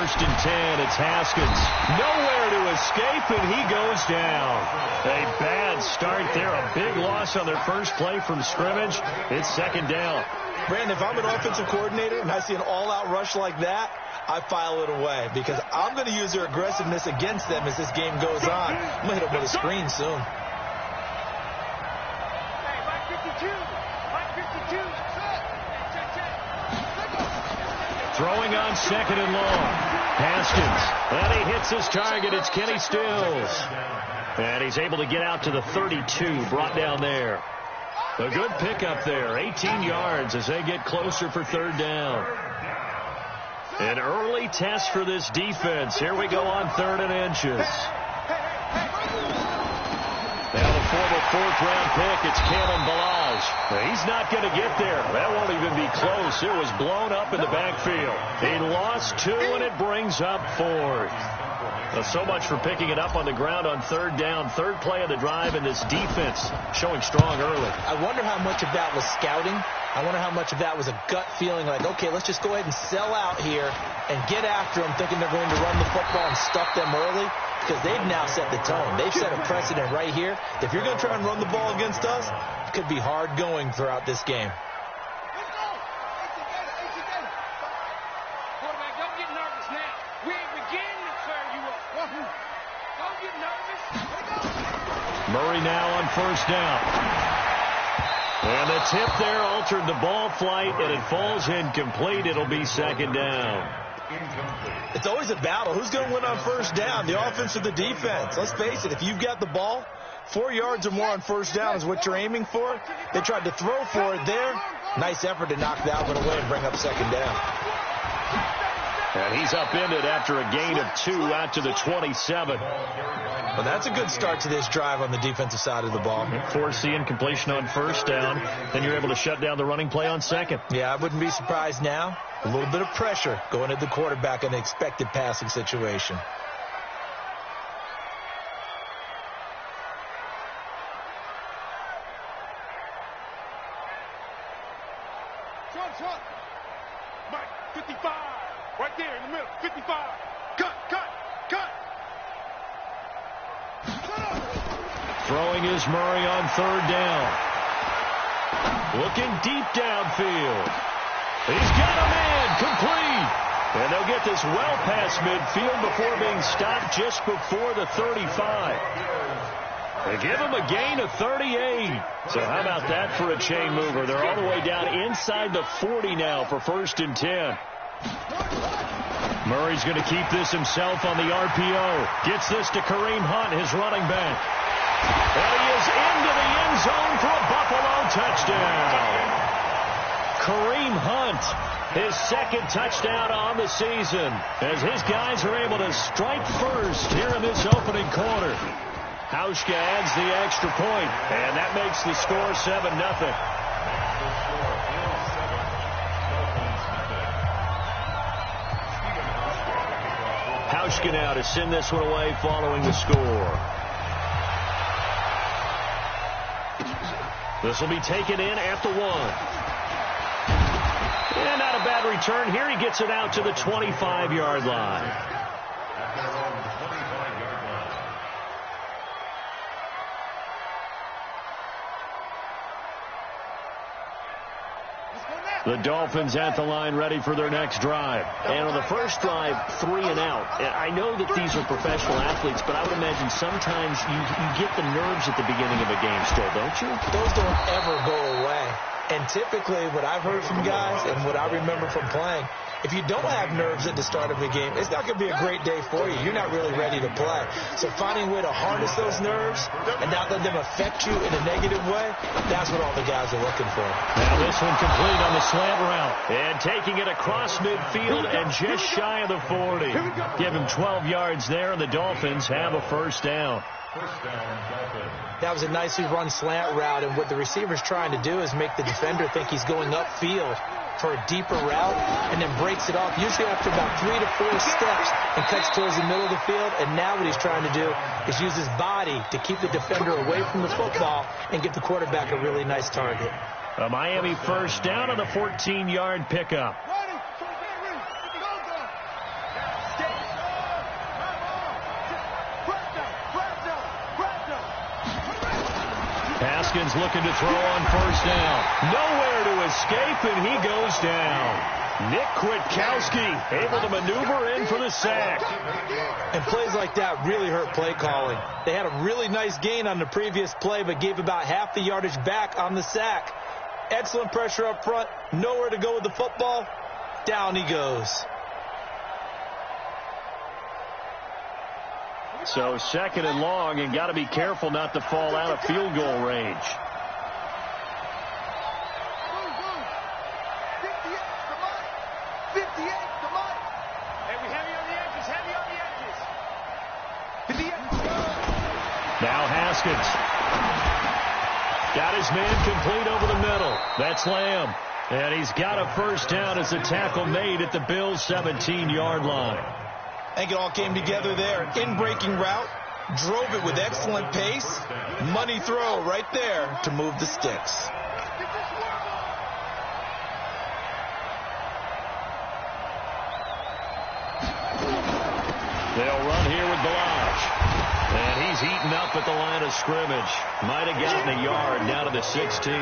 first and 10. It's Haskins. Nowhere to escape, and he goes down. A bad start there. A big loss on their first play from scrimmage. It's second down. Brandon, if I'm an offensive coordinator and I see an all-out rush like that, I file it away because I'm going to use their aggressiveness against them as this game goes on. I'm going to hit them with a screen soon. Throwing on second and long. Haskins. And he hits his target. It's Kenny Stills. And he's able to get out to the 32. Brought down there. A good pickup there. 18 yards as they get closer for third down. An early test for this defense. Here we go on 3rd and inches. Now the former 4th-round pick, it's Kalen Ballage. He's not going to get there. That won't even be close. It was blown up in the backfield. He lost 2, and it brings up 4th. So much for picking it up on the ground on 3rd down. 3rd play of the drive, and this defense showing strong early. I wonder how much of that was scouting. I wonder how much of that was a gut feeling like, okay, let's just go ahead and sell out here and get after them, thinking they're going to run the football and stuff them early, because they've now set the tone. They've set a precedent right here. If you're going to try and run the ball against us, it could be hard going throughout this game. Murray now on 1st down. And the tip there altered the ball flight, and it falls incomplete. It'll be 2nd down. It's always a battle. Who's going to win on 1st down, the offense or the defense? Let's face it, if you've got the ball, 4 yards or more on 1st down is what you're aiming for. They tried to throw for it there. Nice effort to knock that one away and bring up 2nd down. And he's upended after a gain of 2 out to the 27. Well, that's a good start to this drive on the defensive side of the ball. Force the incompletion on 1st down. Then you're able to shut down the running play on 2nd. Yeah, I wouldn't be surprised now. A little bit of pressure going at the quarterback in an expected passing situation. Mike, 55. Right there in the middle. 55. Cut. Throwing is Murray on 3rd down. Looking deep downfield. He's got a man complete. And they'll get this well past midfield before being stopped just before the 35. They give him a gain of 38. So how about that for a chain mover? They're all the way down inside the 40 now for 1st and 10. Murray's going to keep this himself on the RPO. Gets this to Kareem Hunt, his running back. And he is into the end zone for a Buffalo touchdown. Kareem Hunt, his 2nd touchdown on the season, as his guys are able to strike first here in this opening quarter. Hauschka adds the extra point, and that makes the score 7-0. Hauschka now to send this one away following the score. This will be taken in at the 1. And not a bad return here. He gets it out to the 25-yard line. The Dolphins at the line ready for their next drive. And on the first drive, 3 and out. I know that these are professional athletes, but I would imagine sometimes you get the nerves at the beginning of a game still, don't you? Those don't ever go away. And typically what I've heard from guys and what I remember from playing, if you don't have nerves at the start of the game, it's not going to be a great day for you. You're not really ready to play. So finding a way to harness those nerves and not let them affect you in a negative way, that's what all the guys are looking for. Now this one complete on the slant route. And taking it across midfield and just shy of the 40. Give him 12 yards there, and the Dolphins have a 1st down. That was a nicely run slant route, and what the receiver's trying to do is make the defender think he's going upfield for a deeper route, and then breaks it off, usually after about 3 to 4 steps, and cuts towards the middle of the field. And now what he's trying to do is use his body to keep the defender away from the football and give the quarterback a really nice target. A Miami 1st down on a 14-yard pickup. Haskins looking to throw on first down. Nowhere to escape, and he goes down. Nick Kwiatkowski able to maneuver in for the sack. And plays like that really hurt play calling. They had a really nice gain on the previous play, but gave about half the yardage back on the sack. Excellent pressure up front. Nowhere to go with the football. Down he goes. So 2nd and long, and got to be careful not to fall out of field goal range. Now Haskins. Got his man complete over the middle. That's Lamb. And he's got a first down as the tackle made at the Bills' 17-yard line. I think it all came together there. In-breaking route. Drove it with excellent pace. Money throw right there to move the sticks. They'll run here with Balazs. And he's eaten up at the line of scrimmage. Might have gotten a yard down to the 16.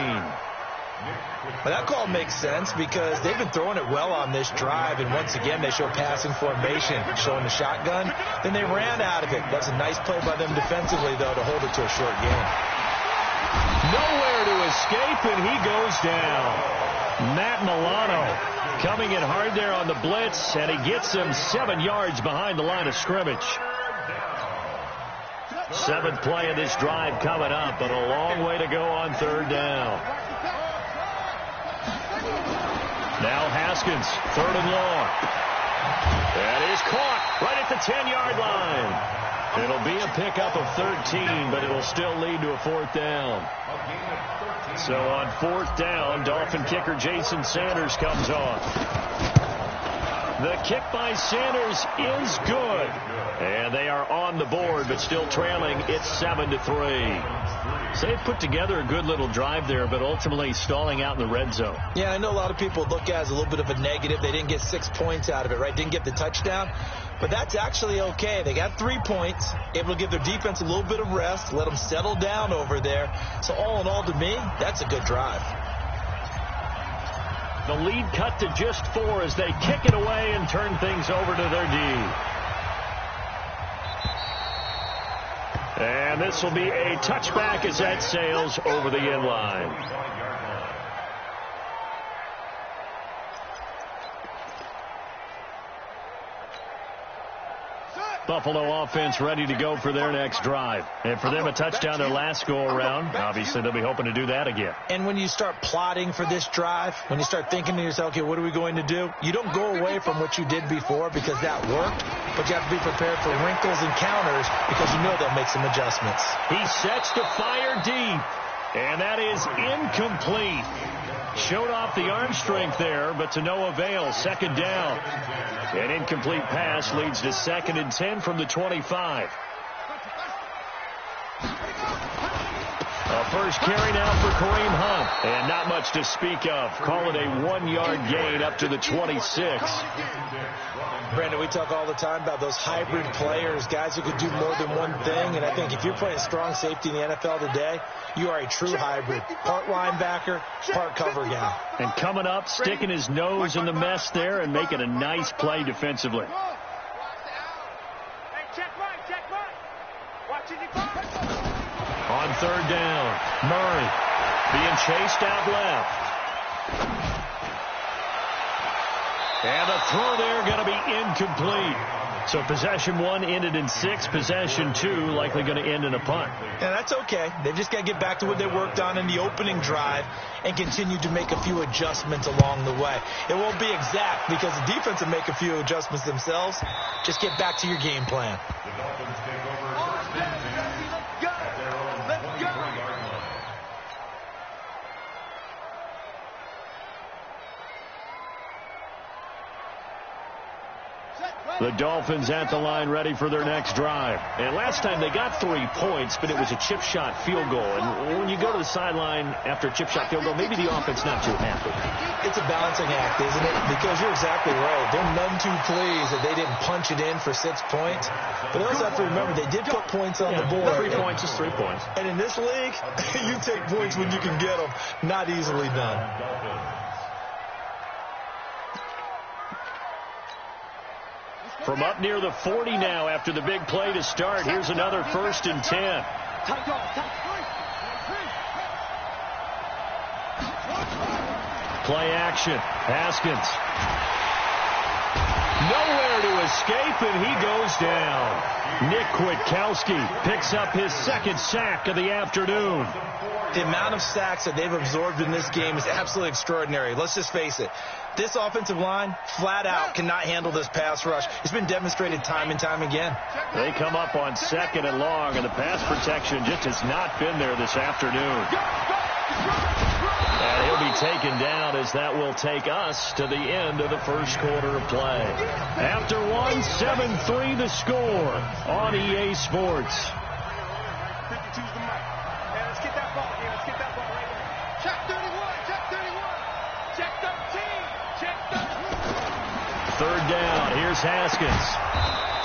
Well, that call makes sense because they've been throwing it well on this drive, and once again they show passing formation, showing the shotgun. Then they ran out of it. That's a nice play by them defensively, though, to hold it to a short gain. Nowhere to escape, and he goes down. Matt Milano coming in hard there on the blitz, and he gets him 7 yards behind the line of scrimmage. 7th play of this drive coming up, but a long way to go on 3rd down. Now Haskins, 3rd and long. That is caught right at the 10-yard line. It'll be a pickup of 13, but it'll still lead to a 4th down. So on 4th down, Dolphin kicker Jason Sanders comes on. The kick by Sanders is good. And they are on the board, but still trailing. It's 7-3. So they've put together a good little drive there, but ultimately stalling out in the red zone. Yeah, I know a lot of people look at it as a little bit of a negative. They didn't get 6 points out of it, right? Didn't get the touchdown. But that's actually okay. They got 3 points, able to give their defense a little bit of rest, let them settle down over there. So all in all, to me, that's a good drive. The lead cut to just 4 as they kick it away and turn things over to their D. And this will be a touchback as that sails over the end line. Buffalo offense ready to go for their next drive. And for them, a touchdown their last go-around. Obviously, they'll be hoping to do that again. And when you start plotting for this drive, when you start thinking to yourself, okay, what are we going to do? You don't go away from what you did before because that worked, but you have to be prepared for wrinkles and counters because you know they'll make some adjustments. He sets to fire deep, and that is incomplete. Showed off the arm strength there, but to no avail. 2nd down. An incomplete pass leads to 2nd and 10 from the 25. A first carry now for Kareem Hunt. And not much to speak of. Call it a 1-yard gain up to the 26. Brandon, we talk all the time about those hybrid players, guys who could do more than one thing. And I think if you're playing strong safety in the NFL today, you are a true hybrid. Part linebacker, part cover guy. And coming up, sticking his nose in the mess there and making a nice play defensively. On 3rd down, Murray being chased out left. And the throw there going to be incomplete. So possession 1 ended in 6. Possession 2 likely going to end in a punt. Yeah, that's okay. They've just got to get back to what they worked on in the opening drive and continue to make a few adjustments along the way. It won't be exact because the defense will make a few adjustments themselves. Just get back to your game plan. The Dolphins at the line ready for their next drive. And last time they got 3 points, but it was a chip shot field goal. And when you go to the sideline after a chip shot field goal, maybe the offense not too happy. It's a balancing act, isn't it? Because you're exactly right. They're none too pleased that they didn't punch it in for 6 points. But they also have to remember they did put points on the board. 3 points is 3 points. And in this league, you take points when you can get them. Not easily done. From up near the 40 now after the big play to start. Here's another 1st and 10. Play action. Haskins. Nowhere to escape, and he goes down. Nick Kwiatkowski picks up his 2nd sack of the afternoon. The amount of sacks that they've absorbed in this game is absolutely extraordinary. Let's just face it. This offensive line, flat out, cannot handle this pass rush. It's been demonstrated time and time again. They come up on 2nd and long, and the pass protection just has not been there this afternoon. And he'll be taken down as that will take us to the end of the first quarter of play. After one, 7-3 the score on EA Sports. Let's get that ball here. Let's get that ball right here. Check 31. Check 31. Check 13. Check 13. 3rd down. Here's Haskins.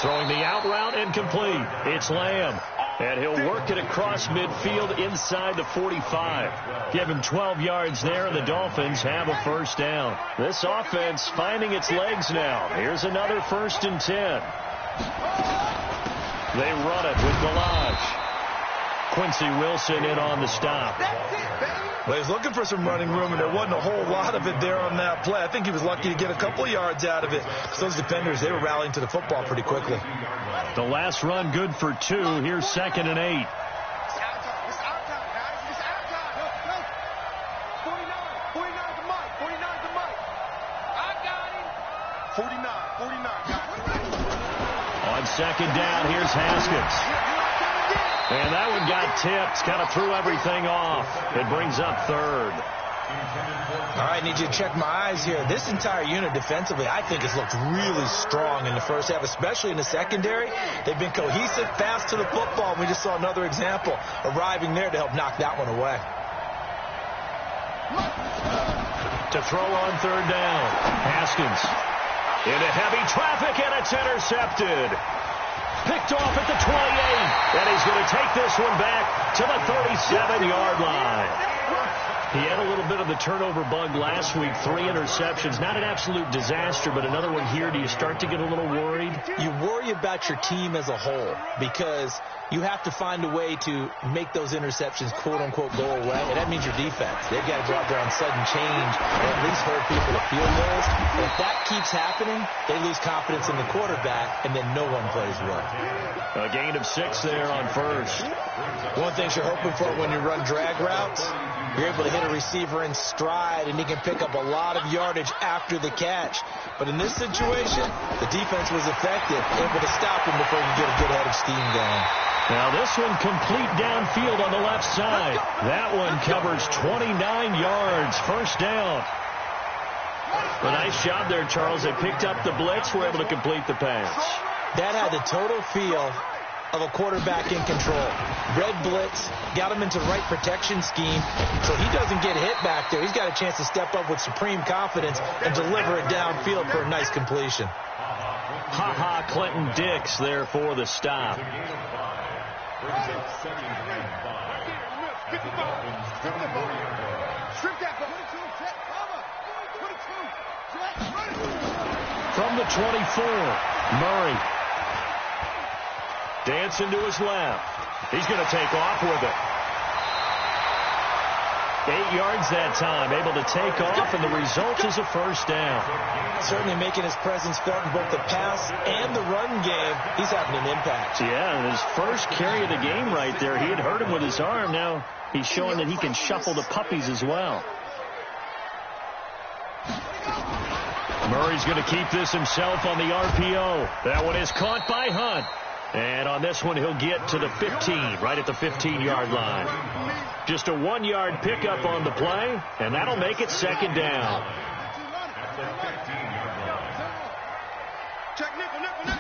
Throwing the out route incomplete. It's Lamb. And he'll work it across midfield inside the 45. Give him 12 yards there, and the Dolphins have a 1st down. This offense finding its legs now. Here's another 1st and 10. They run it with Ballage. Quincy Wilson in on the stop. Well, he was looking for some running room, and there wasn't a whole lot of it there on that play. I think he was lucky to get a couple of yards out of it, because those defenders, they were rallying to the football pretty quickly. The last run good for 2. Here's 2nd and 8. It's our time. It's our time, guys. It's our time. 49. 49 to Mike. 49 to Mike. I got him. 49. 49, guys. On 2nd down, here's Haskins. And that one got tipped, kind of threw everything off. It brings up 3rd. All right, I need you to check my eyes here. This entire unit defensively, I think, has looked really strong in the first half, especially in the secondary. They've been cohesive, fast to the football. We just saw another example arriving there to help knock that one away. To throw on 3rd down. Haskins into heavy traffic, and it's intercepted. Picked off at the 28, and he's going to take this one back to the 37-yard line. He had a little bit of the turnover bug last week, 3 interceptions. Not an absolute disaster, but another one here. Do you start to get a little worried? You worry about your team as a whole because you have to find a way to make those interceptions, quote-unquote, go away. And that means your defense. They've got to go out there on sudden change or at least hurt people to field goals. And if that keeps happening, they lose confidence in the quarterback, and then no one plays well. A gain of 6 there on 1st. One thing you're hoping for when you run drag routes, you're able to hit a receiver in stride, and he can pick up a lot of yardage after the catch. But in this situation, the defense was effective, able to stop him before he could get a good head of steam going. Now this one complete downfield on the left side. That one covers 29 yards. 1st down. A nice job there, Charles. They picked up the blitz, were able to complete the pass. That had the total feel of a quarterback in control. Red blitz, got him into the right protection scheme, so he doesn't get hit back there. He's got a chance to step up with supreme confidence and deliver it downfield for a nice completion. Ha-ha, Clinton Dix there for the stop. From the 24, Murray. Dancing to his left. He's going to take off with it. 8 yards that time, able to take off, and the result is a 1st down. Certainly making his presence felt in both the pass and the run game. He's having an impact. Yeah, and his first carry of the game right there, he had hurt him with his arm. Now he's showing that he can shuffle the puppies as well. Murray's going to keep this himself on the RPO. That one is caught by Hunt. And on this one, he'll get to the 15, right at the 15-yard line. Just a 1-yard pickup on the play, and that'll make it 2nd down. Check nickel.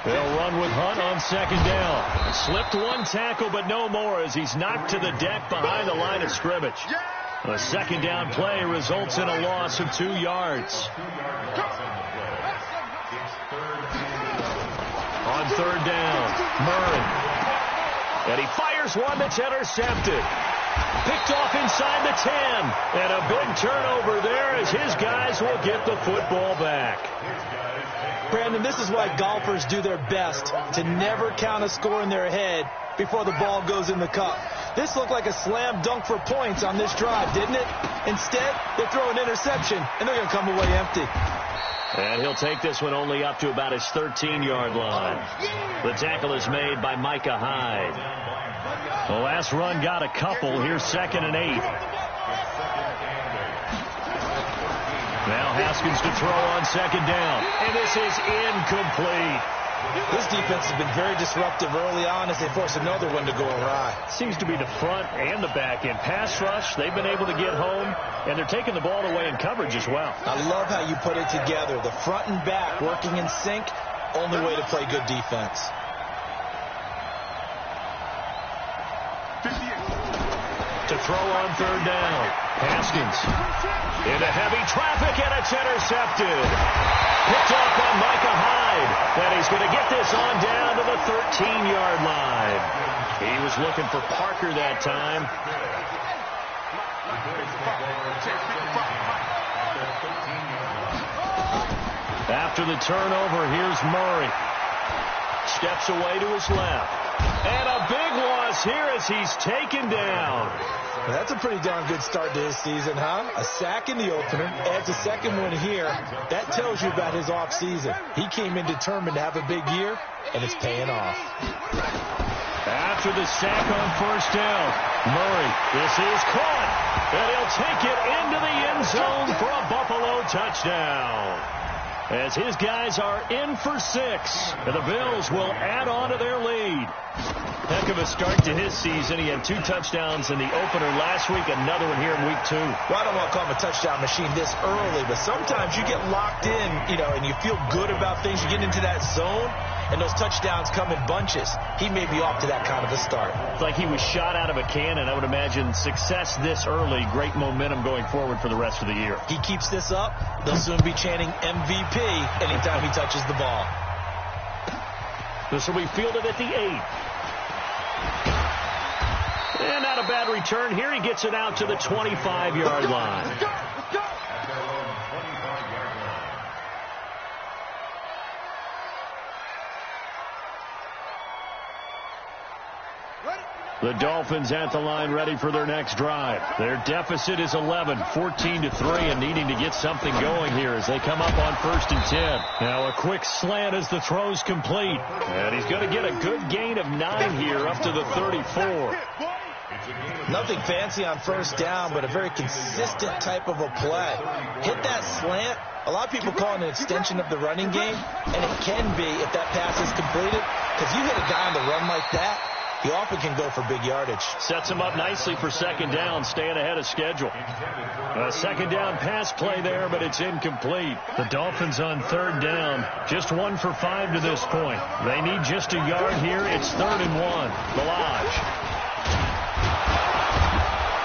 They'll run with Hunt on second down. Slipped one tackle, but no more as he's knocked to the deck behind the line of scrimmage. A second down play results in a loss of 2 yards. On third down, Murray. And he fires one that's intercepted. Picked off inside the 10. And a big turnover there as his guys will get the football back. Brandon, this is why golfers do their best to never count a score in their head before the ball goes in the cup. This looked like a slam dunk for points on this drive, didn't it? Instead, they throw an interception, and they're going to come away empty. And he'll take this one only up to about his 13-yard line. The tackle is made by Micah Hyde. The last run got a couple. Here's 2nd and 8. Now Haskins to throw on second down. And this is incomplete. This defense has been very disruptive early on as they force another one to go awry. Seems to be the front and the back end. Pass rush, they've been able to get home, and they're taking the ball away in coverage as well. I love how you put it together. The front and back working in sync, only way to play good defense. To throw on third down. Haskins into heavy traffic, and it's intercepted. Picked off by Micah Hyde. And he's going to get this on down to the 13-yard line. He was looking for Parker that time. After the turnover, here's Murray. Steps away to his left. And a big loss here as he's taken down. Well, that's a pretty darn good start to his season, huh? A sack in the opener, adds a second one here. That tells you about his offseason. He came in determined to have a big year, and it's paying off. After the sack on first down, Murray, this is caught. And he'll take it into the end zone for a Buffalo touchdown. As his guys are in for 6, and the Bills will add on to their lead. Heck of a start to his season. He had 2 touchdowns in the opener last week, another one here in week 2. Well, I don't want to call him a touchdown machine this early, but sometimes you get locked in, and you feel good about things. You get into that zone, and those touchdowns come in bunches. He may be off to that kind of a start. It's like he was shot out of a cannon. I would imagine success this early, great momentum going forward for the rest of the year. He keeps this up, they'll soon be chanting MVP anytime he touches the ball. This will be fielded at the 8. And not a bad return here. He gets it out to the 25-yard line. The Dolphins at the line ready for their next drive. Their deficit is 11, 14-3, and needing to get something going here as they come up on 1st and 10. Now a quick slant as the throw's complete. And he's going to get a good gain of 9 here up to the 34. Nothing fancy on first down, but a very consistent type of a play. Hit that slant. A lot of people call it an extension of the running game, and it can be if that pass is completed, because you hit a guy on the run like that, he often can go for big yardage. Sets him up nicely for second down, staying ahead of schedule. A second down pass play there, but it's incomplete. The Dolphins on third down, just 1 for 5 to this point. They need just a yard here. It's 3rd and 1. Balaj.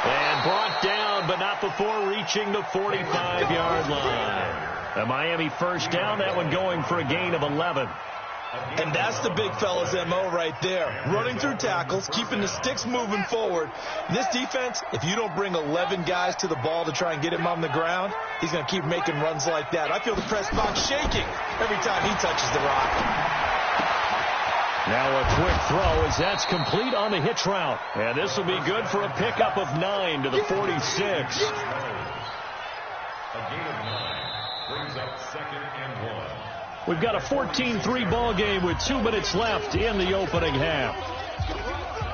And brought down, but not before reaching the 45-yard line. A Miami first down, that one going for a gain of 11. And that's the big fella's MO right there. Running through tackles, keeping the sticks moving forward. This defense, if you don't bring 11 guys to the ball to try and get him on the ground, he's going to keep making runs like that. I feel the press box shaking every time he touches the rock. Now a quick throw as that's complete on the hitch route. And this will be good for a pickup of 9 to the 46. A gain of 9 brings up 2nd and 1. We've got a 14-3 ball game with 2 minutes left in the opening half.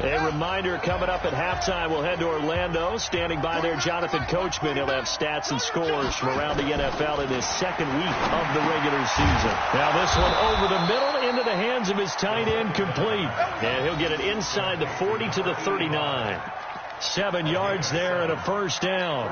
A reminder coming up at halftime, we'll head to Orlando. Standing by there, Jonathan Coachman. He'll have stats and scores from around the NFL in this second week of the regular season. Now this one over the middle into the hands of his tight end, complete. And he'll get it inside the 40 to the 39. 7 yards there and a first down.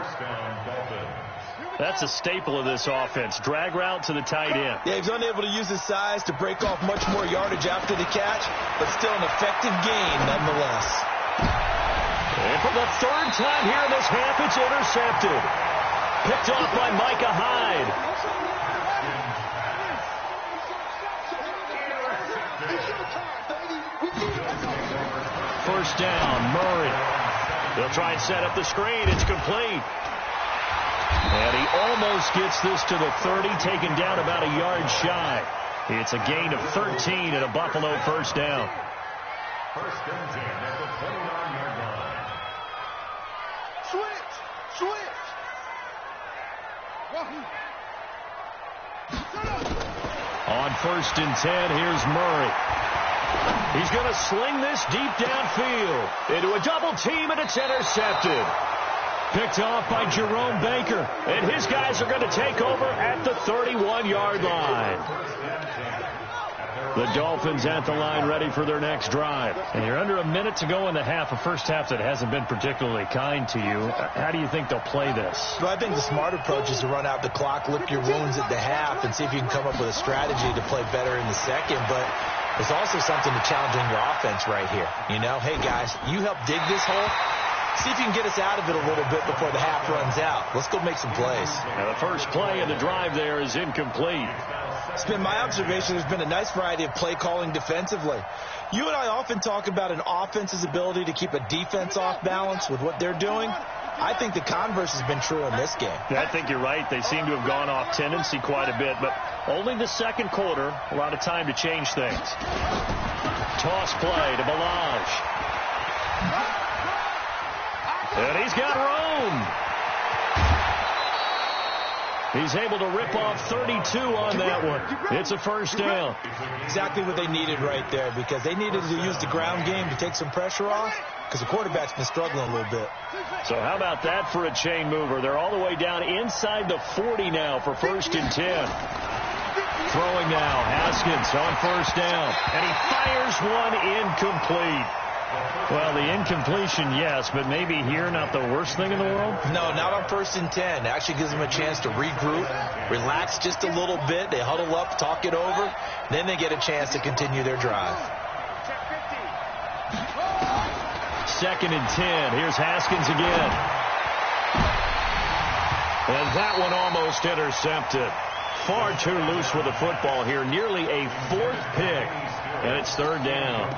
That's a staple of this offense. Drag route to the tight end. Yeah, he's unable to use his size to break off much more yardage after the catch, but still an effective gain nonetheless. And for the third time here in this half, it's intercepted. Picked off by Micah Hyde. First down, Murray. They'll try and set up the screen. It's complete. And he almost gets this to the 30, taken down about a yard shy. It's a gain of 13 and a Buffalo first down. First and 10 at the 29-yard line. Switch! On first and 10, here's Murray. He's going to sling this deep downfield into a double team, and it's intercepted. Picked off by Jerome Baker, and his guys are going to take over at the 31-yard line. The Dolphins at the line ready for their next drive. And you're under a minute to go in the half, a first half that hasn't been particularly kind to you. How do you think they'll play this? Well, I think the smart approach is to run out the clock, lick your wounds at the half, and see if you can come up with a strategy to play better in the second. But there's also something to challenging your offense right here. You know, hey, guys, you help dig this hole. See if you can get us out of it a little bit before the half runs out. Let's go make some plays. Now the first play of the drive there is incomplete. It's been my observation there's been a nice variety of play calling defensively. You and I often talk about an offense's ability to keep a defense off balance with what they're doing. I think the converse has been true in this game. I think you're right. They seem to have gone off tendency quite a bit, but only the second quarter, a lot of time to change things. Toss play to Ballage. And he's got room. He's able to rip off 32 on that one. It's a first down. Exactly what they needed right there, because they needed to use the ground game to take some pressure off, because the quarterback's been struggling a little bit. So how about that for a chain mover? They're all the way down inside the 40 now for first and 10. Throwing now, Haskins on first down. And he fires one incomplete. Well, the incompletion, yes, but maybe here not the worst thing in the world? No, not on first and 10. It actually gives them a chance to regroup, relax just a little bit. They huddle up, talk it over. Then they get a chance to continue their drive. Second and 10. Here's Haskins again. And that one almost intercepted. Far too loose with the football here. Nearly a fourth pick. And it's third down.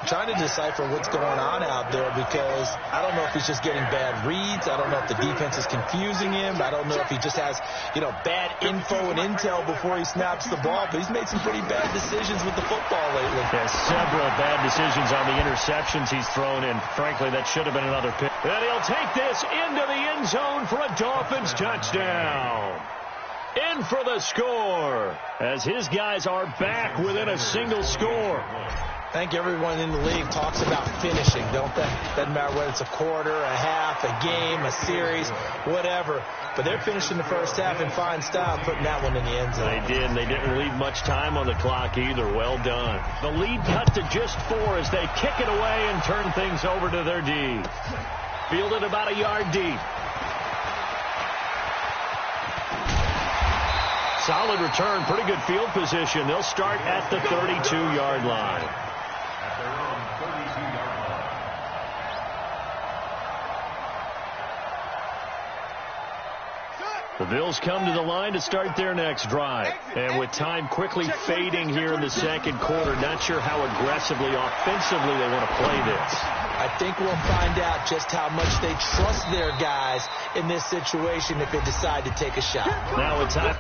Trying to decipher what's going on out there, because I don't know if he's just getting bad reads. I don't know if the defense is confusing him. I don't know if he just has, bad info and intel before he snaps the ball. But he's made some pretty bad decisions with the football lately. Yeah, several bad decisions on the interceptions he's thrown, and frankly, that should have been another pick. And he'll take this into the end zone for a Dolphins touchdown. In for the score, as his guys are back within a single score. I think everyone in the league talks about finishing, don't they? Doesn't matter whether it's a quarter, a half, a game, a series, whatever. But they're finishing the first half in fine style, putting that one in the end zone. They did. They didn't leave much time on the clock either. Well done. The lead cut to just 4 as they kick it away and turn things over to their D. Fielded about a yard deep. Solid return. Pretty good field position. They'll start at the 32-yard line. The Bills come to the line to start their next drive. And with time quickly fading here in the second quarter, not sure how aggressively, offensively they want to play this. I think we'll find out just how much they trust their guys in this situation if they decide to take a shot. Now it's time.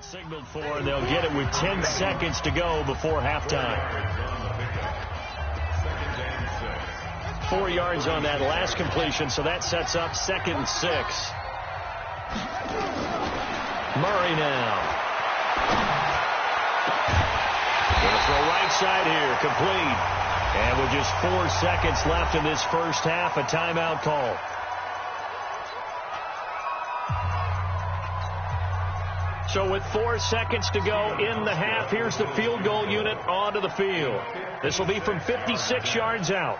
Signaled for, and they'll get it with 10 seconds to go before halftime. 4 yards on that last completion, so that sets up 2nd and 6. Murray now. Going to throw right side here, complete. And with just 4 seconds left in this first half, a timeout call. So with 4 seconds to go in the half, here's the field goal unit onto the field. This will be from 56 yards out.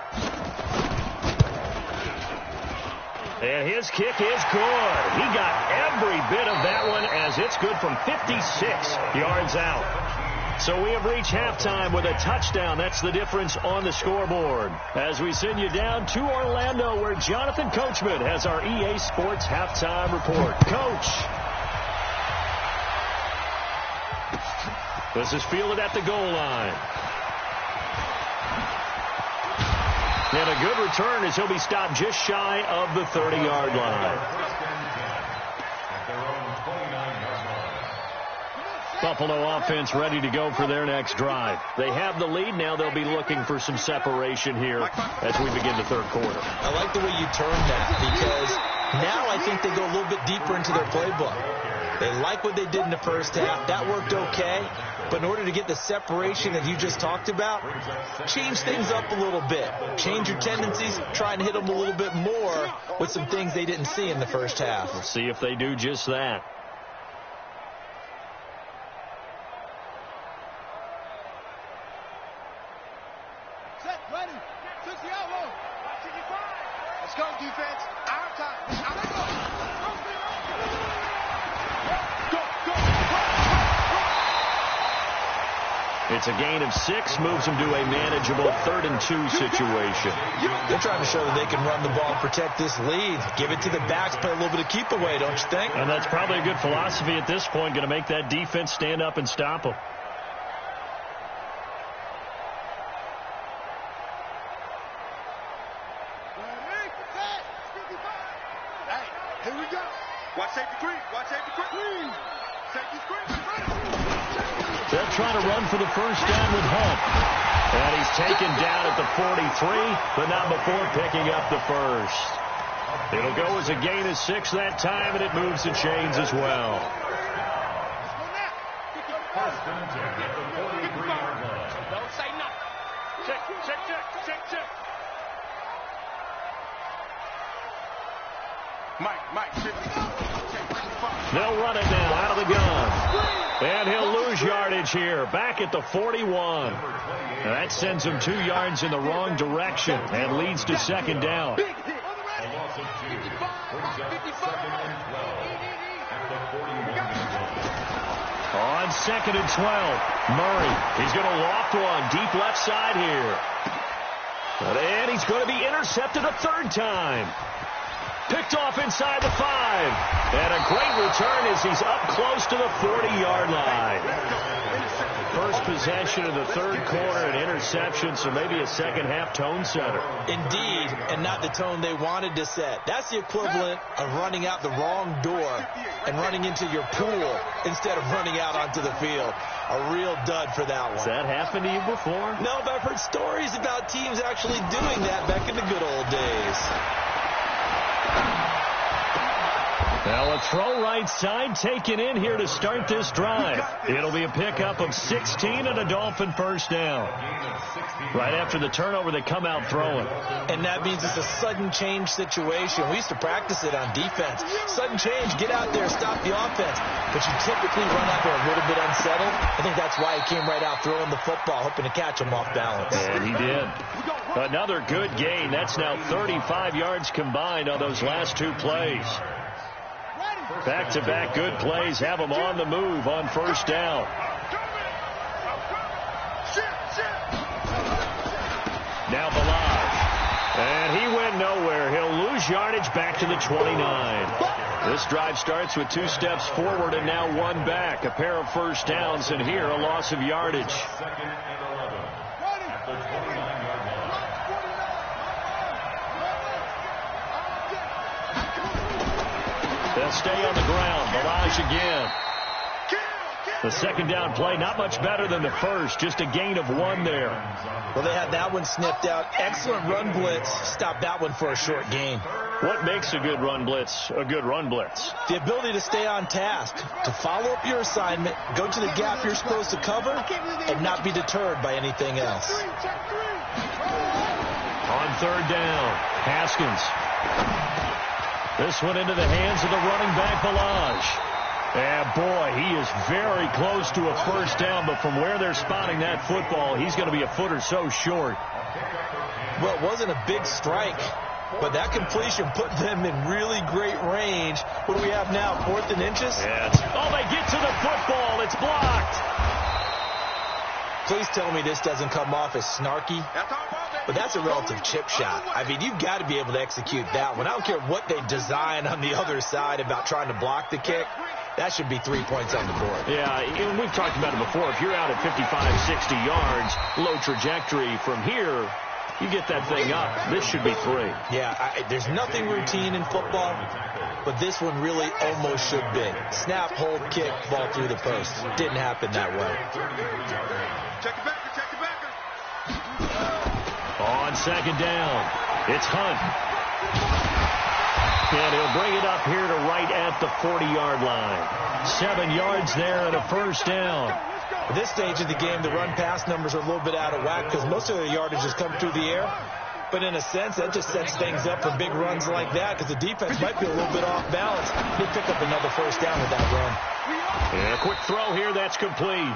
And his kick is good. He got every bit of that one as it's good from 56 yards out. So we have reached halftime with a touchdown. That's the difference on the scoreboard. As we send you down to Orlando, where Jonathan Coachman has our EA Sports halftime report. Coach. This is fielded at the goal line. And a good return as he'll be stopped just shy of the 30-yard line. Buffalo offense ready to go for their next drive. They have the lead. Now they'll be looking for some separation here as we begin the third quarter. I like the way you turned that, because now I think they go a little bit deeper into their playbook. They like what they did in the first half. That worked okay. But in order to get the separation that you just talked about, change things up a little bit. Change your tendencies. Try and hit them a little bit more with some things they didn't see in the first half. We'll see if they do just that. Set, ready. 60 out low. Let's go, defense. Our time. It's a gain of 6, moves them to a manageable 3rd and 2 situation. They're trying to show that they can run the ball and protect this lead. Give it to the backs, play a little bit of keep away, don't you think? And that's probably a good philosophy at this point, going to make that defense stand up and stop them. Hey, here we go. Watch safety screen. Watch safety screen. Safety screen. They'll try to run for the first down with Hunt. And he's taken down at the 43, but not before picking up the first. It'll go as a gain of 6 that time, and it moves the chains as well. Don't say nothing. Check. Mike. They'll run it now out of the gun. And he'll lose yardage here, back at the 41. And that sends him 2 yards in the wrong direction and leads to second down. On 2nd and 12, Murray. He's going to loft one deep left side here. And he's going to be intercepted a 3rd time. Picked off inside the 5. And a great return as he's up close to the 40-yard line. First possession of the third quarter, an interception, so maybe a second-half tone setter. Indeed, and not the tone they wanted to set. That's the equivalent of running out the wrong door and running into your pool instead of running out onto the field. A real dud for that one. Has that happened to you before? No, but I've heard stories about teams actually doing that back in the good old days. Well, a throw right side taken in here to start this drive. It'll be a pickup of 16 and a Dolphin first down. Right after the turnover, they come out throwing. And that means it's a sudden change situation. We used to practice it on defense. Sudden change, get out there, stop the offense. But you typically run out there a little bit unsettled. I think that's why he came right out throwing the football, hoping to catch him off balance. And he did. Another good gain. That's now 35 yards combined on those last 2 plays. Back-to-back good plays have them on the move on first down. Now Balaj. And he went nowhere. He'll lose yardage back to the 29. This drive starts with 2 steps forward and now 1 back. A pair of first downs, and here a loss of yardage. They'll stay on the ground. Balaj again. The second down play, not much better than the first. Just a gain of 1 there. Well, they had that one snipped out. Excellent run blitz. Stopped that one for a short gain. What makes a good run blitz a good run blitz? The ability to stay on task, to follow up your assignment, go to the gap you're supposed to cover, and not be deterred by anything else. On third down, Haskins. This one into the hands of the running back, Ballage. And boy, he is very close to a first down, but from where they're spotting that football, he's going to be a foot or so short. Well, it wasn't a big strike, but that completion put them in really great range. What do we have now, 4th and inches? Yes. Oh, they get to the football. It's blocked. Please tell me this doesn't come off as snarky. But that's a relative chip shot. I mean, you've got to be able to execute that one. I don't care what they design on the other side about trying to block the kick. That should be 3 points on the board. Yeah, and we've talked about it before. If you're out at 55, 60 yards, low trajectory from here, you get that thing up. This should be 3. Yeah, there's nothing routine in football, but this one really almost should be. Snap, hold, kick, ball through the post. Didn't happen that way. Check it back. On second down, it's Hunt. And he'll bring it up here to right at the 40-yard line. 7 yards there and a first down. At this stage of the game, the run-pass numbers are a little bit out of whack because most of the yardage has come through the air. But in a sense, that just sets things up for big runs like that because the defense might be a little bit off balance. He'll pick up another first down with that run. And a quick throw here, that's complete.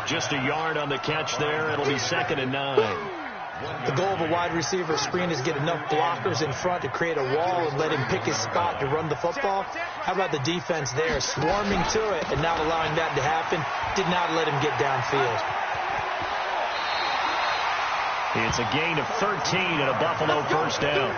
Just a yard on the catch there. It'll be 2nd and 9. The goal of a wide receiver screen is get enough blockers in front to create a wall and let him pick his spot to run the football. How about the defense there, swarming to it and not allowing that to happen? Did not let him get downfield. It's a gain of 13 and a Buffalo first down.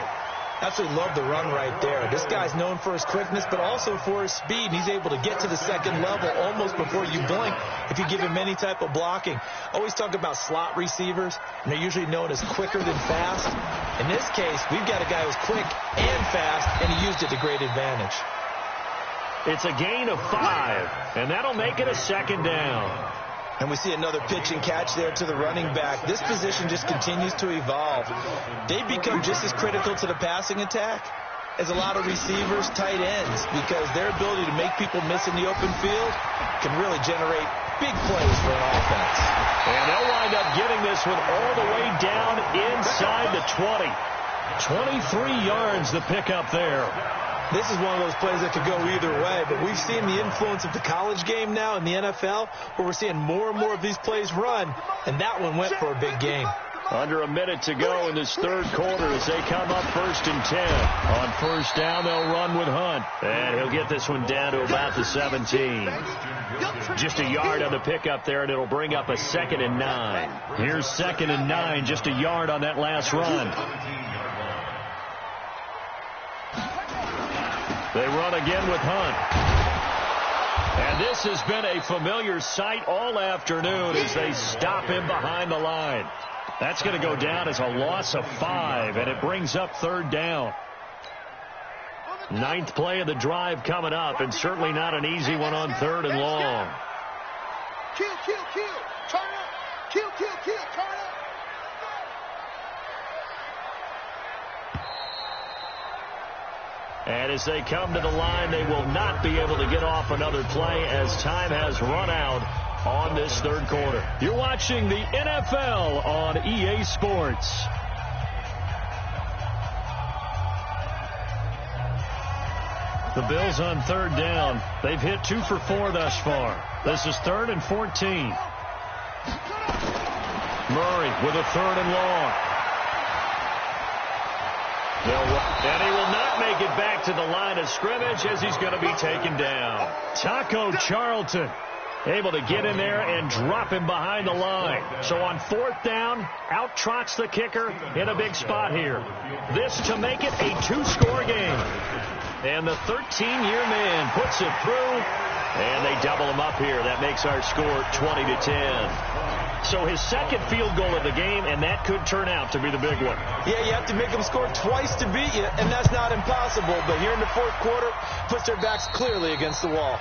Absolutely love the run right there. This guy's known for his quickness, but also for his speed. He's able to get to the second level almost before you blink if you give him any type of blocking. Always talk about slot receivers, and they're usually known as quicker than fast. In this case, we've got a guy who's quick and fast, and he used it to great advantage. It's a gain of 5, and that'll make it a 2nd down. And we see another pitch and catch there to the running back. This position just continues to evolve. They become just as critical to the passing attack as a lot of receivers, tight ends, because their ability to make people miss in the open field can really generate big plays for an offense. And they'll wind up getting this one all the way down inside the 20. 23 yards the pickup there. This is one of those plays that could go either way, but we've seen the influence of the college game now in the NFL, where we're seeing more and more of these plays run, and that one went for a big gain. Under a minute to go in this third quarter as they come up 1st and 10. On first down, they'll run with Hunt, and he'll get this one down to about the 17. Just a yard on the pickup there, and it'll bring up a 2nd and 9. Here's 2nd and 9, just a yard on that last run. They run again with Hunt. And this has been a familiar sight all afternoon as they stop him behind the line. That's going to go down as a loss of 5, and it brings up 3rd down. 9th play of the drive coming up, and certainly not an easy one on 3rd and long. Kill, turn up. Kill, turn up. And as they come to the line, they will not be able to get off another play as time has run out on this third quarter. You're watching the NFL on EA Sports. The Bills on 3rd down. They've hit 2 for 4 thus far. This is 3rd and 14. Murray with a 3rd and long. And he will not make it back to the line of scrimmage as he's going to be taken down. Taco Charlton able to get in there and drop him behind the line. So on 4th down, out trots the kicker in a big spot here. This to make it a 2-score game. And the 13-year man puts it through, and they double him up here. That makes our score 20-10. So his 2nd field goal of the game, and that could turn out to be the big one. Yeah, you have to make them score twice to beat you, and that's not impossible. But here in the 4th quarter, puts their backs clearly against the wall.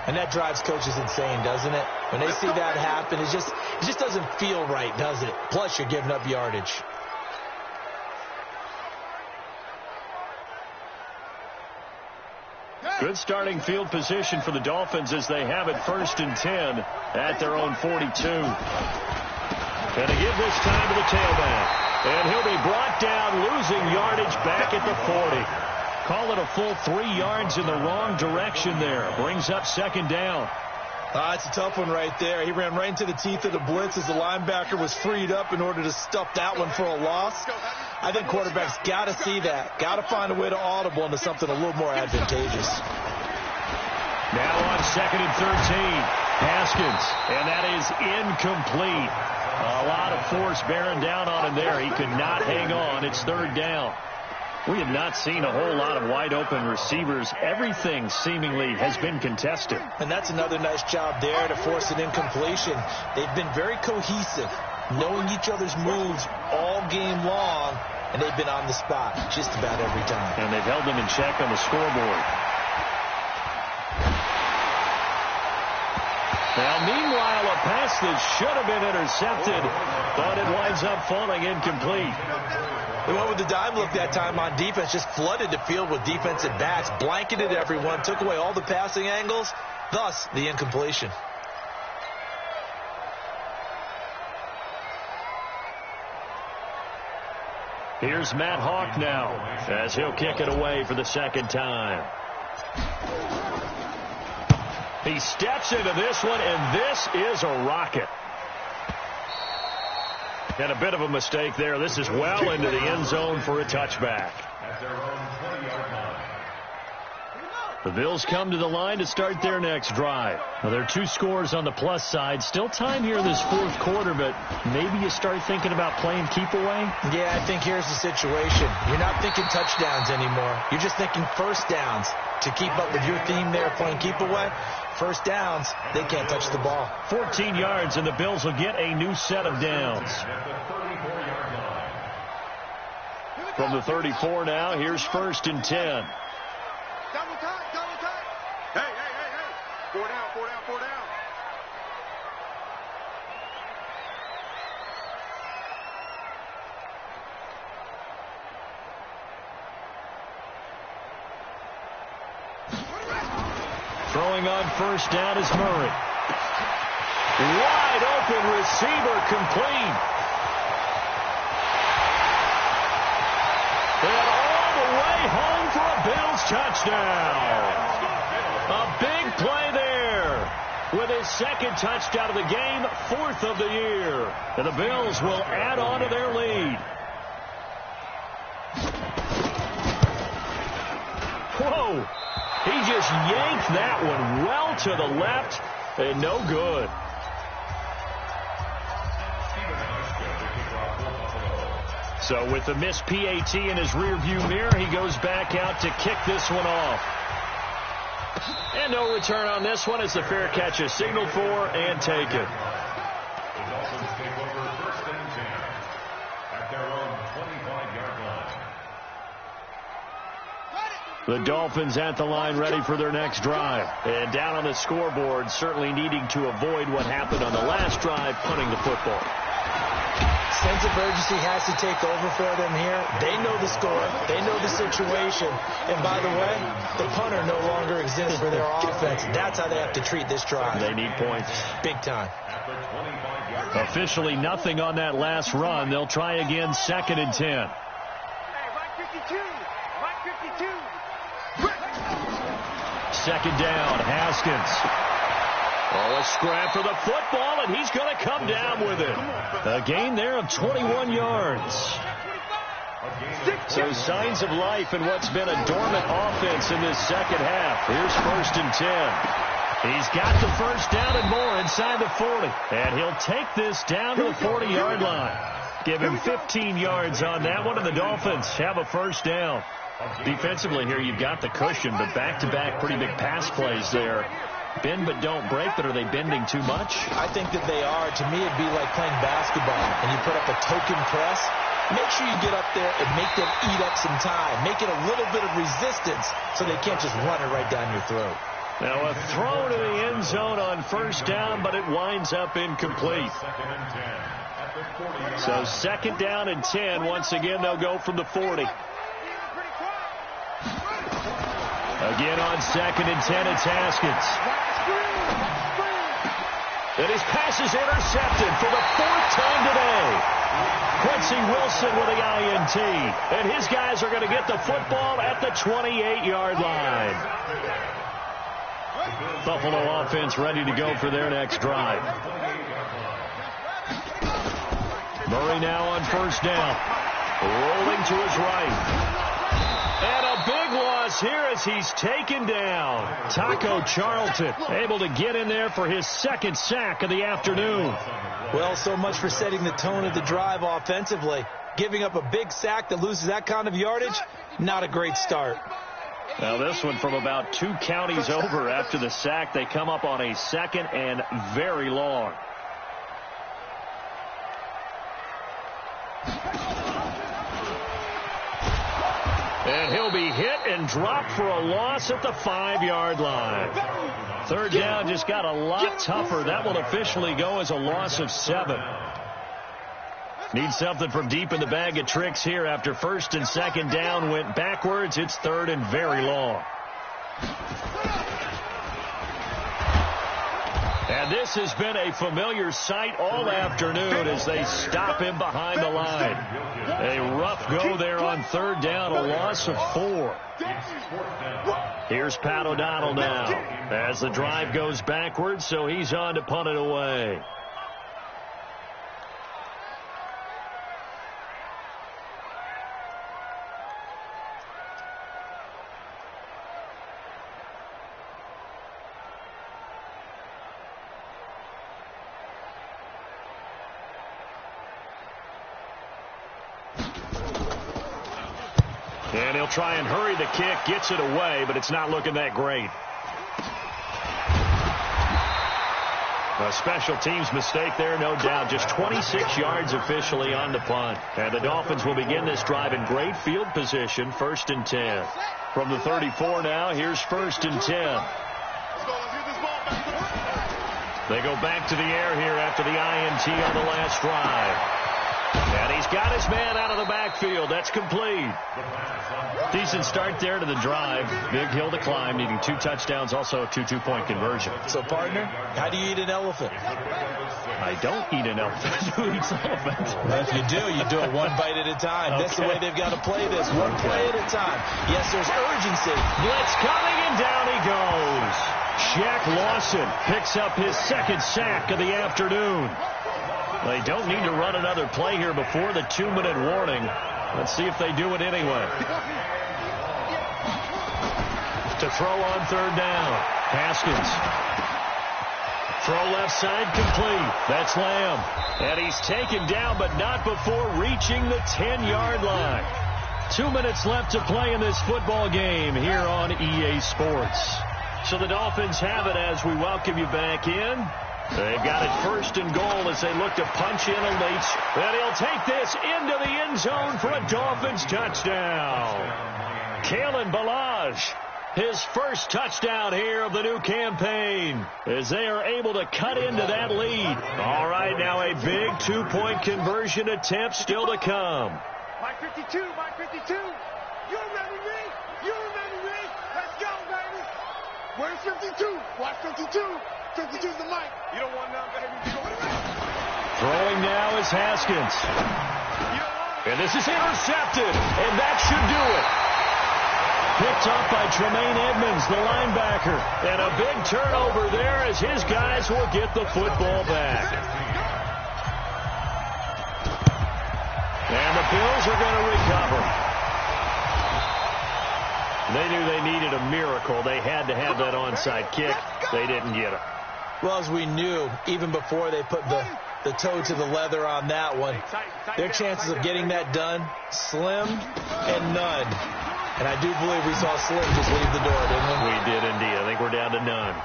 And that drives coaches insane, doesn't it? When they see that happen, it just doesn't feel right, does it? Plus, you're giving up yardage. Good starting field position for the Dolphins as they have it 1st and 10 at their own 42. And to give this time to the tailback. And he'll be brought down, losing yardage back at the 40. Call it a full 3 yards in the wrong direction there. Brings up second down. It's a tough one right there. He ran right into the teeth of the blitz as the linebacker was freed up in order to stuff that one for a loss. I think quarterbacks got to see that. Got to find a way to audible into something a little more advantageous. Now on 2nd and 13. Haskins. And that is incomplete. A lot of force bearing down on him there. He could not hang on. It's 3rd down. We have not seen a whole lot of wide-open receivers. Everything seemingly has been contested. And that's another nice job there to force an incompletion. They've been very cohesive, knowing each other's moves all game long, and they've been on the spot just about every time. And they've held them in check on the scoreboard. Now, meanwhile, a pass that should have been intercepted, but it winds up falling incomplete. They went with the dime look that time on defense, just flooded the field with defensive backs, blanketed everyone, took away all the passing angles, thus the incompletion. Here's Matt Hawk now as he'll kick it away for the 2nd time. He steps into this one, and this is a rocket. And a bit of a mistake there. This is well into the end zone for a touchback. The Bills come to the line to start their next drive. Well, there are 2 scores on the plus side. Still time here in this 4th quarter, but maybe you start thinking about playing keep away? Yeah, I think here's the situation. You're not thinking touchdowns anymore. You're just thinking first downs. To keep up with your theme there, playing keep away, first downs, they can't touch the ball. 14 yards, and the Bills will get a new set of downs. From the 34 now, here's 1st and 10. Double time, double time. Hey, hey, hey, hey. 4 down, 4 down, 4 down. Throwing on 1st down is Murray. Wide open receiver complete. And all the way home for a Bills touchdown. A big play there. With his 2nd touchdown of the game, 4th of the year. And the Bills will add on to their lead. Whoa. He just yanked that one well to the left, and no good. So with the missed PAT in his rearview mirror, he goes back out to kick this one off. And no return on this one as the fair catch is signaled for and taken. The Dolphins at the line ready for their next drive. And down on the scoreboard, certainly needing to avoid what happened on the last drive, punting the football. Sense of urgency has to take over for them here. They know the score. They know the situation. And by the way, the punter no longer exists for their offense. That's how they have to treat this drive. They need points. Big time. Officially nothing on that last run. They'll try again 2nd and 10. Hey, right 52. Right 52. 2nd down, Haskins. Oh, a scrap for the football, and he's going to come down with it. A gain there of 21 yards. So signs of life in what's been a dormant offense in this 2nd half. Here's 1st and 10. He's got the 1st down and more inside the 40. And he'll take this down to the 40-yard line. Give him 15 yards on that one, and the Dolphins have a 1st down. Defensively here, you've got the cushion, but back-to-back pretty big pass plays there. Bend but don't break, but are they bending too much? I think that they are. To me, it'd be like playing basketball, and you put up a token press. Make sure you get up there and make them eat up some time. Make it a little bit of resistance so they can't just run it right down your throat. Now a throw to the end zone on 1st down, but it winds up incomplete. So 2nd down and 10. Once again, they'll go from the 40. Again on 2nd and 10, it's Haskins. And his pass is intercepted for the 4th time today. Quincy Wilson with the INT. And his guys are going to get the football at the 28-yard line. Buffalo offense ready to go for their next drive. Murray now on 1st down. Rolling to his right. And a big loss here as he's taken down. Taco Charlton able to get in there for his 2nd sack of the afternoon. Well, so much for setting the tone of the drive offensively. Giving up a big sack that loses that kind of yardage, not a great start. Now this one from about 2 counties over after the sack. They come up on a 2nd and very long. And he'll be hit and dropped for a loss at the 5-yard line. 3rd down just got a lot tougher. That will officially go as a loss of 7. Need something from deep in the bag of tricks here after 1st and 2nd down went backwards. It's 3rd and very long. And this has been a familiar sight all afternoon as they stop him behind the line. A rough go there on 3rd down, a loss of 4. Here's Pat O'Donnell now as the drive goes backwards, so he's on to punt it away. And he'll try and hurry the kick, gets it away, but it's not looking that great. A special teams mistake there, no doubt. Just 26 yards officially on the punt. And the Dolphins will begin this drive in great field position, 1st and 10. From the 34 now, here's 1st and 10. They go back to the air here after the INT on the last drive. And he's got his man out of the backfield. That's complete. Decent start there to the drive. Big hill to climb, needing 2 touchdowns, also a 2-2-point conversion. So, partner, how do you eat an elephant? I don't eat an elephant. Who eats elephant? Well, if you do it one bite at a time. Okay. That's the way they've got to play this, one play at a time. Yes, there's urgency. Blitz coming, and down he goes. Shaq Lawson picks up his 2nd sack of the afternoon. They don't need to run another play here before the 2-minute warning. Let's see if they do it anyway. To throw on 3rd down. Haskins. Throw left side complete. That's Lamb. And he's taken down, but not before reaching the 10-yard line. 2 minutes left to play in this football game here on EA Sports. So the Dolphins have it as we welcome you back in. They've got it 1st and goal as they look to punch in a late. And he'll take this into the end zone for a Dolphins touchdown. Kalen Ballage, his 1st touchdown here of the new campaign, as they are able to cut into that lead. All right, now a big 2-point conversion attempt still to come. Mike 52, Mike 52. You remember me? You remember me? Let's go, baby. Where's 52? Watch 52. 52's the mic. You don't want none, baby. Throwing now is Haskins. And this is intercepted. And that should do it. Picked up by Tremaine Edmonds, the linebacker. And a big turnover there as his guys will get the football back. And the Bills are going to recover. They knew they needed a miracle. They had to have that onside kick. They didn't get it. Well, as we knew, even before they put the toe to the leather on that one, their chances of getting that done, slim and none. And I do believe we saw Slim just leave the door, didn't we? We did indeed. I think we're down to none.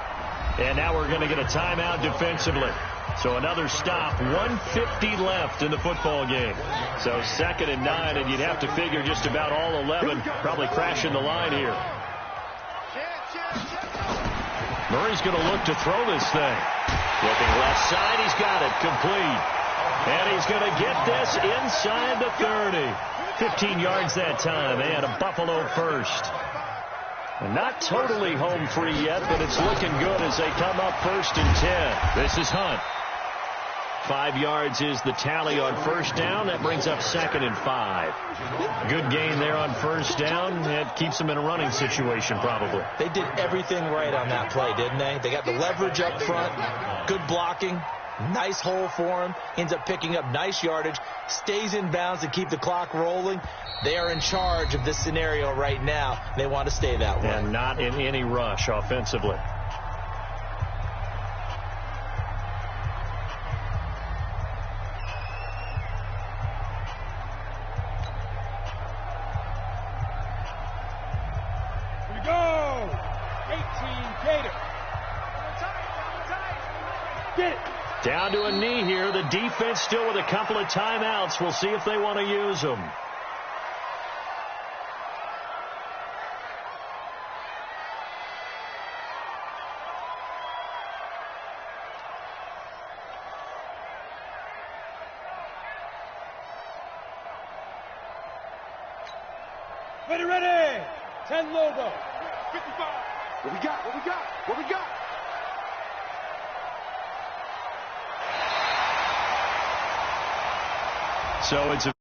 And now we're going to get a timeout defensively. So another stop, 1:50 left in the football game. So 2nd and 9, and you'd have to figure just about all 11 probably crashing the line here. Murray's going to look to throw this thing. Looking left side, he's got it complete. And he's going to get this inside the 30. 15 yards that time, and a Buffalo 1st. Not totally home free yet, but it's looking good as they come up 1st and 10. This is Hunt. 5 yards is the tally on 1st down. That brings up 2nd and 5. Good gain there on 1st down. It keeps them in a running situation probably. They did everything right on that play, didn't they? They got the leverage up front, good blocking, nice hole for him, ends up picking up nice yardage, stays in bounds to keep the clock rolling. They are in charge of this scenario right now. They want to stay that way. And not in any rush offensively. Down to a knee here. The defense still with a couple of timeouts. We'll see if they want to use them. Ready. 10 logo. 55. What we got? So it's a